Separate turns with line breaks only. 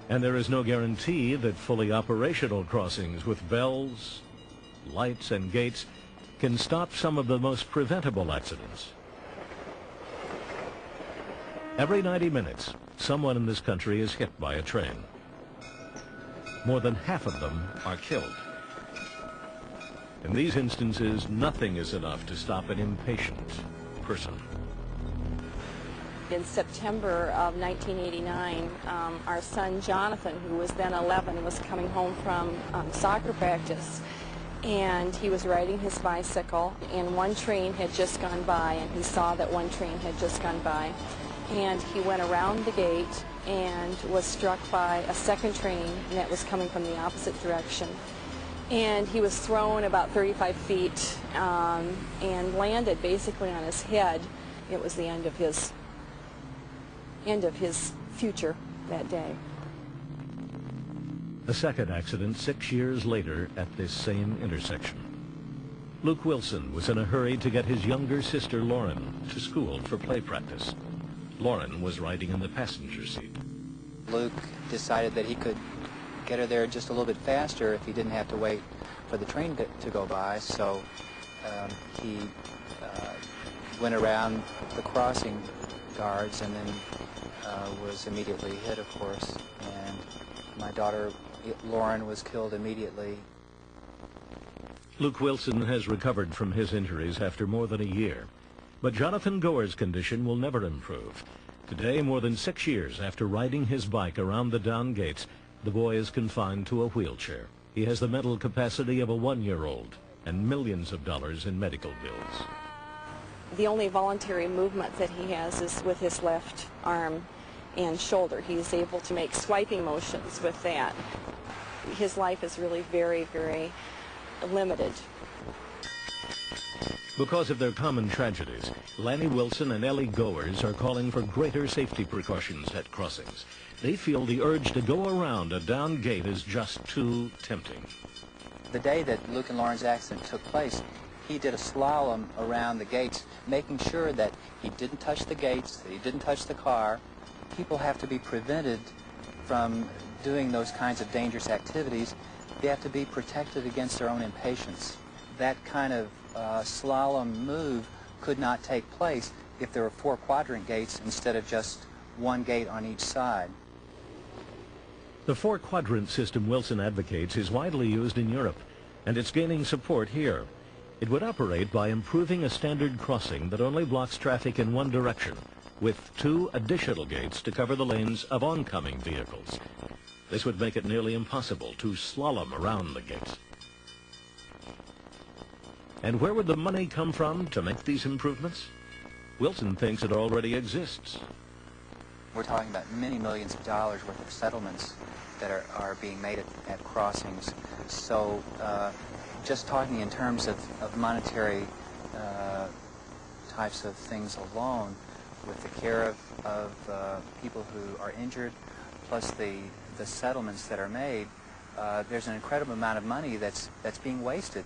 And there is no guarantee that fully operational crossings with bells, lights, and gates can stop some of the most preventable accidents. Every 90 minutes, someone in this country is hit by a train. More than half of them are killed. In these instances, nothing is enough to stop an impatient person.
In September of 1989, our son Jonathan, who was then 11, was coming home from soccer practice, and he was riding his bicycle, and one train had just gone by, and he saw that one train had just gone by, and he went around the gate and was struck by a second train that was coming from the opposite direction. And he was thrown about 35 feet and landed basically on his head. It was the end of his future that day.
A second accident 6 years later at this same intersection. Luke Wilson was in a hurry to get his younger sister Lauren to school for play practice. Lauren was riding in the passenger seat.
Luke decided that he could get her there just a little bit faster if he didn't have to wait for the train to go by, so he went around the crossing guards and then was immediately hit, of course, and my daughter Lauren was killed immediately.
Luke Wilson has recovered from his injuries after more than a year, but Jonathan Goers' condition will never improve. Today, more than 6 years after riding his bike around the down gates, the boy is confined to a wheelchair. He has the mental capacity of a 1-year-old and millions of dollars in medical bills.
The only voluntary movement that he has is with his left arm and shoulder. He's able to make swiping motions with that. His life is really very, very limited.
Because of their common tragedies, Lanny Wilson and Ellie Goers are calling for greater safety precautions at crossings. They feel the urge to go around a down gate is just too tempting.
The day that Luke and Lauren's accident took place, he did a slalom around the gates, making sure that he didn't touch the gates, that he didn't touch the car. People have to be prevented from doing those kinds of dangerous activities. They have to be protected against their own impatience. That kind of slalom move could not take place if there were 4 quadrant gates instead of just one gate on each side.
The 4-quadrant system Wilson advocates is widely used in Europe, and it's gaining support here. It would operate by improving a standard crossing that only blocks traffic in one direction, with 2 additional gates to cover the lanes of oncoming vehicles. This would make it nearly impossible to slalom around the gates. And where would the money come from to make these improvements? Wilson thinks it already exists.
We're talking about many millions of dollars worth of settlements that are being made at crossings. So just talking in terms of monetary types of things alone, with the care of people who are injured, plus the settlements that are made, there's an incredible amount of money that's being wasted.